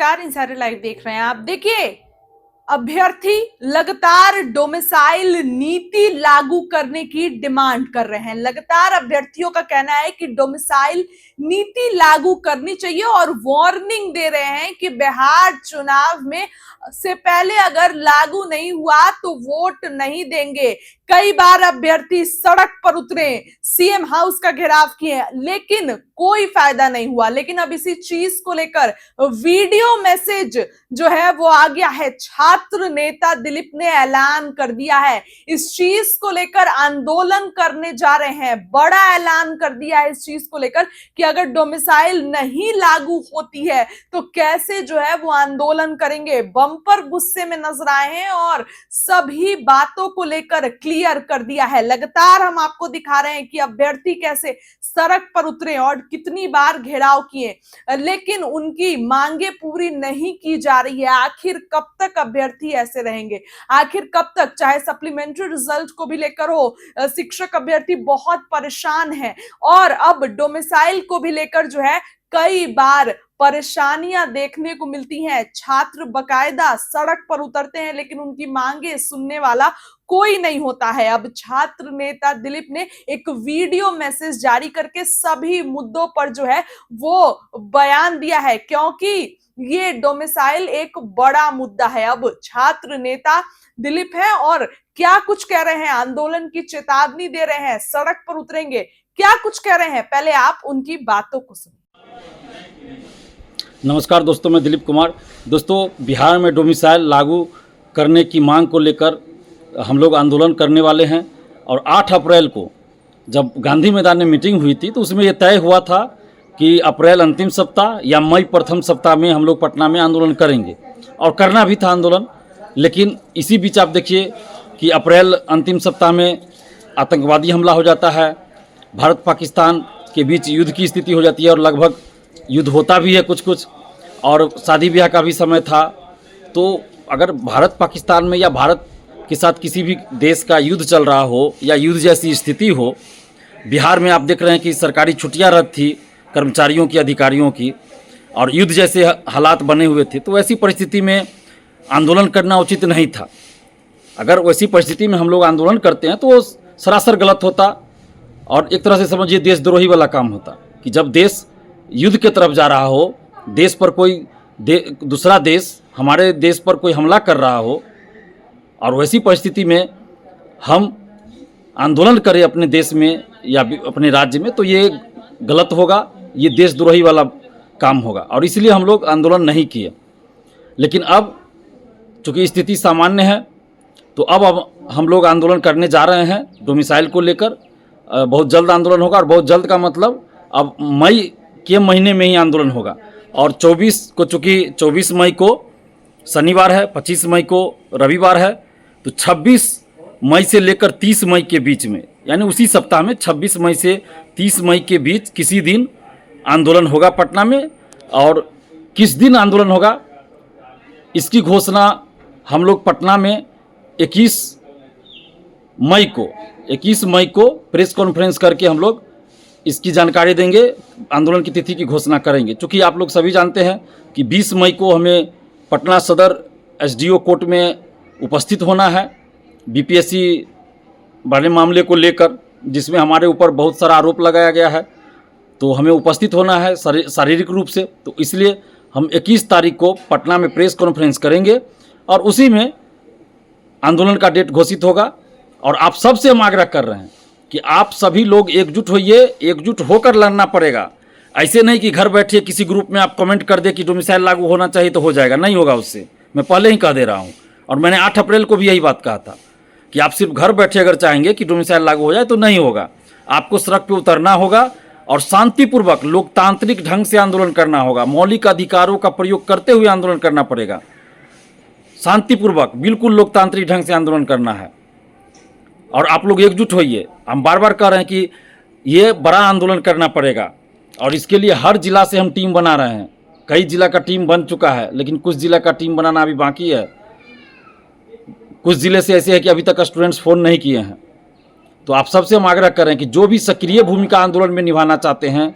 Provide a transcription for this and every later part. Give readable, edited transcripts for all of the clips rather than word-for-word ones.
नमस्कार, insider live देख रहे हैं आप। देखिए, अभ्यर्थी लगातार डोमिसाइल नीति लागू करने की डिमांड कर रहे हैं। लगातार अभ्यर्थियों का कहना है कि डोमिसाइल नीति लागू करनी चाहिए और वार्निंग दे रहे हैं कि बिहार चुनाव में से पहले अगर लागू नहीं हुआ तो वोट नहीं देंगे। कई बार अभ्यर्थी सड़क पर उतरे, सीएम हाउस का घेराव किए, लेकिन कोई फायदा नहीं हुआ। लेकिन अब इसी चीज को लेकर वीडियो मैसेज जो है वो आ गया है। छात्र नेता दिलीप ने ऐलान कर दिया है, इस चीज को लेकर आंदोलन करने जा रहे हैं। बड़ा ऐलान कर दिया है इस चीज को लेकर कि अगर डोमिसाइल नहीं लागू होती है तो कैसे जो है वो आंदोलन करेंगे। बम्पर गुस्से में नजर आए हैं और सभी बातों को लेकर क्लियर कर दिया है। लगातार हम आपको दिखा रहे हैं कि अभ्यर्थी कैसे सड़क पर उतरे और कितनी बार घेराव किए, लेकिन उनकी मांगे पूरी नहीं की जा रही है। आखिर कब तक अभ्यर्थी ऐसे रहेंगे? आखिर कब तक? चाहे सप्लीमेंट्री रिजल्ट को भी लेकर हो, शिक्षक अभ्यर्थी बहुत परेशान है और अब डोमिसाइल को भी लेकर जो है कई बार परेशानियां देखने को मिलती हैं। छात्र बकायदा सड़क पर उतरते हैं लेकिन उनकी मांगे सुनने वाला कोई नहीं होता है। अब छात्र नेता दिलीप ने एक वीडियो मैसेज जारी करके सभी मुद्दों पर जो है वो बयान दिया है, क्योंकि ये डोमिसाइल एक बड़ा मुद्दा है। अब छात्र नेता दिलीप है और क्या कुछ कह रहे हैं, आंदोलन की चेतावनी दे रहे हैं, सड़क पर उतरेंगे, क्या कुछ कह रहे हैं, पहले आप उनकी बातों को सुनिए। नमस्कार दोस्तों, मैं दिलीप कुमार। दोस्तों, बिहार में डोमिसाइल लागू करने की मांग को लेकर हम लोग आंदोलन करने वाले हैं और 8 अप्रैल को जब गांधी मैदान में मीटिंग हुई थी तो उसमें यह तय हुआ था कि अप्रैल अंतिम सप्ताह या मई प्रथम सप्ताह में हम लोग पटना में आंदोलन करेंगे और करना भी था आंदोलन। लेकिन इसी बीच आप देखिए कि अप्रैल अंतिम सप्ताह में आतंकवादी हमला हो जाता है, भारत पाकिस्तान के बीच युद्ध की स्थिति हो जाती है और लगभग युद्ध होता भी है कुछ कुछ, और शादी ब्याह का भी समय था। तो अगर भारत पाकिस्तान में या भारत के साथ किसी भी देश का युद्ध चल रहा हो या युद्ध जैसी स्थिति हो, बिहार में आप देख रहे हैं कि सरकारी छुट्टियां रद्द थी कर्मचारियों की, अधिकारियों की, और युद्ध जैसे हालात बने हुए थे, तो ऐसी परिस्थिति में आंदोलन करना उचित नहीं था। अगर वैसी परिस्थिति में हम लोग आंदोलन करते हैं तो वो सरासर गलत होता और एक तरह से समझिए देशद्रोही वाला काम होता कि जब देश युद्ध की तरफ जा रहा हो, देश पर कोई दूसरा देश हमारे देश पर कोई हमला कर रहा हो और वैसी परिस्थिति में हम आंदोलन करें अपने देश में या अपने राज्य में, तो ये गलत होगा, ये देशद्रोही वाला काम होगा और इसलिए हम लोग आंदोलन नहीं किए। लेकिन अब चूँकि स्थिति सामान्य है तो अब हम लोग आंदोलन करने जा रहे हैं डोमिसाइल को लेकर। बहुत जल्द आंदोलन होगा और बहुत जल्द का मतलब अब मई के महीने में ही आंदोलन होगा। और 24 को, चूँकि 24 मई को शनिवार है, 25 मई को रविवार है, तो 26 मई से लेकर 30 मई के बीच में, यानी उसी सप्ताह में 26 मई से 30 मई के बीच किसी दिन आंदोलन होगा पटना में। और किस दिन आंदोलन होगा इसकी घोषणा हम लोग पटना में 21 मई को प्रेस कॉन्फ्रेंस करके हम लोग इसकी जानकारी देंगे, आंदोलन की तिथि की घोषणा करेंगे। चूँकि आप लोग सभी जानते हैं कि 20 मई को हमें पटना सदर एसडीओ कोर्ट में उपस्थित होना है बीपीएससी वाले मामले को लेकर, जिसमें हमारे ऊपर बहुत सारा आरोप लगाया गया है, तो हमें उपस्थित होना है शारीरिक रूप से। तो इसलिए हम 21 तारीख को पटना में प्रेस कॉन्फ्रेंस करेंगे और उसी में आंदोलन का डेट घोषित होगा। और आप सबसे हम आग्रह कर रहे हैं कि आप सभी लोग एकजुट होइए, एकजुट होकर लड़ना पड़ेगा। ऐसे नहीं कि घर बैठे किसी ग्रुप में आप कमेंट कर दे कि डोमिसाइल लागू होना चाहिए तो हो जाएगा, नहीं होगा उससे, मैं पहले ही कह दे रहा हूँ। और मैंने 8 अप्रैल को भी यही बात कहा था कि आप सिर्फ घर बैठे अगर चाहेंगे कि डोमिसाइल लागू हो जाए तो नहीं होगा। आपको सड़क पर उतरना होगा और शांतिपूर्वक लोकतांत्रिक ढंग से आंदोलन करना होगा। मौलिक अधिकारों का प्रयोग करते हुए आंदोलन करना पड़ेगा, शांतिपूर्वक, बिल्कुल लोकतांत्रिक ढंग से आंदोलन करना है। और आप लोग एकजुट होइए। हम बार बार कह रहे हैं कि ये बड़ा आंदोलन करना पड़ेगा और इसके लिए हर जिला से हम टीम बना रहे हैं। कई जिला का टीम बन चुका है लेकिन कुछ जिला का टीम बनाना अभी बाकी है। कुछ ज़िले से ऐसे है कि अभी तक स्टूडेंट्स फ़ोन नहीं किए हैं। तो आप सबसे हम आग्रह कर रहे हैं कि जो भी सक्रिय भूमिका आंदोलन में निभाना चाहते हैं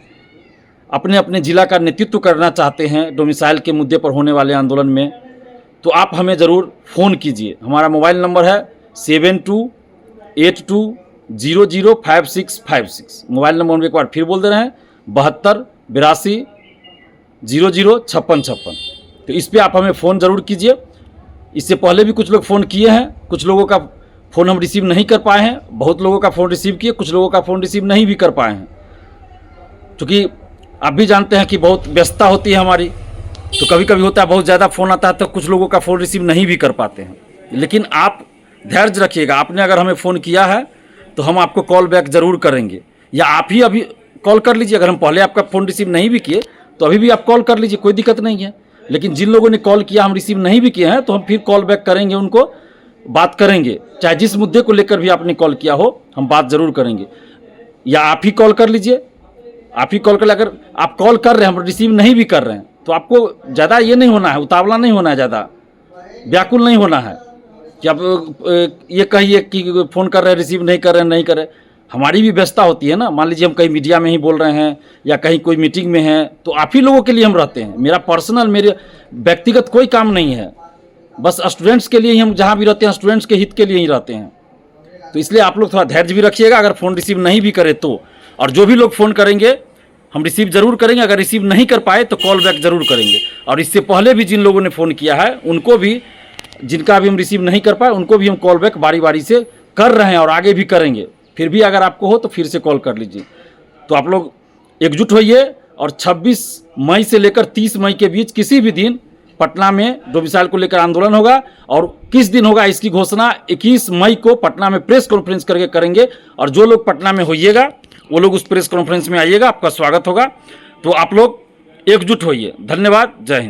अपने अपने जिला का नेतृत्व करना चाहते हैं डोमिसाइल के मुद्दे पर होने वाले आंदोलन में, तो आप हमें ज़रूर फ़ोन कीजिए। हमारा मोबाइल नंबर है 7282005656। मोबाइल नंबर हम एक बार फिर बोल दे रहे हैं 7282005656। तो इस पर आप हमें फ़ोन ज़रूर कीजिए। इससे पहले भी कुछ लोग फ़ोन किए हैं, कुछ लोगों का फ़ोन हम रिसीव नहीं कर पाए हैं, बहुत लोगों का फ़ोन रिसीव किए, कुछ लोगों का फ़ोन रिसीव नहीं भी कर पाए हैं। क्योंकि आप भी जानते हैं कि बहुत व्यस्तता होती है हमारी, तो कभी कभी होता है बहुत ज़्यादा फ़ोन आता है तो कुछ लोगों का फ़ोन रिसीव नहीं भी कर पाते हैं। लेकिन आप धैर्य रखिएगा, आपने अगर हमें फ़ोन किया है तो हम आपको कॉल बैक ज़रूर करेंगे, या आप ही अभी कॉल कर लीजिए। अगर हम पहले आपका फ़ोन रिसीव नहीं भी किए तो अभी भी आप कॉल कर लीजिए, कोई दिक्कत नहीं है। लेकिन जिन लोगों ने कॉल किया हम रिसीव नहीं भी किए हैं तो हम फिर कॉल बैक करेंगे, उनको बात करेंगे। चाहे जिस मुद्दे को लेकर भी आपने कॉल किया हो हम बात ज़रूर करेंगे, या आप ही कॉल कर लीजिए। आप ही कॉल कर, अगर आप कॉल कर रहे हैं हम रिसीव नहीं भी कर रहे हैं तो आपको ज़्यादा ये नहीं होना है, उतावला नहीं होना है, ज़्यादा व्याकुल नहीं होना है कि आप ये कहिए कि फ़ोन कर रहे हैं रिसीव नहीं कर रहे। हमारी भी व्यस्तता होती है ना। मान लीजिए हम कहीं मीडिया में ही बोल रहे हैं या कहीं कोई मीटिंग में हैं, तो आप ही लोगों के लिए हम रहते हैं। मेरा पर्सनल, मेरे व्यक्तिगत कोई काम नहीं है, बस स्टूडेंट्स के लिए ही हम जहाँ भी रहते हैं स्टूडेंट्स के हित के लिए ही रहते हैं। तो इसलिए आप लोग थोड़ा धैर्य भी रखिएगा। अगर फ़ोन रिसीव नहीं भी करें तो, और जो भी लोग फ़ोन करेंगे हम रिसीव ज़रूर करेंगे। अगर रिसीव नहीं कर पाए तो कॉल बैक ज़रूर करेंगे। और इससे पहले भी जिन लोगों ने फ़ोन किया है उनको भी, जिनका भी हम रिसीव नहीं कर पाए उनको भी हम कॉल बैक बारी बारी से कर रहे हैं और आगे भी करेंगे। फिर भी अगर आपको हो तो फिर से कॉल कर लीजिए। तो आप लोग एकजुट होइए और 26 मई से लेकर 30 मई के बीच किसी भी दिन पटना में डोमिसाइल को लेकर आंदोलन होगा। और किस दिन होगा इसकी घोषणा 21 मई को पटना में प्रेस कॉन्फ्रेंस करके करेंगे। और जो लोग पटना में होइएगा वो लोग उस प्रेस कॉन्फ्रेंस में आइएगा, आपका स्वागत होगा। तो आप लोग एकजुट होइए। धन्यवाद, जय हिंद।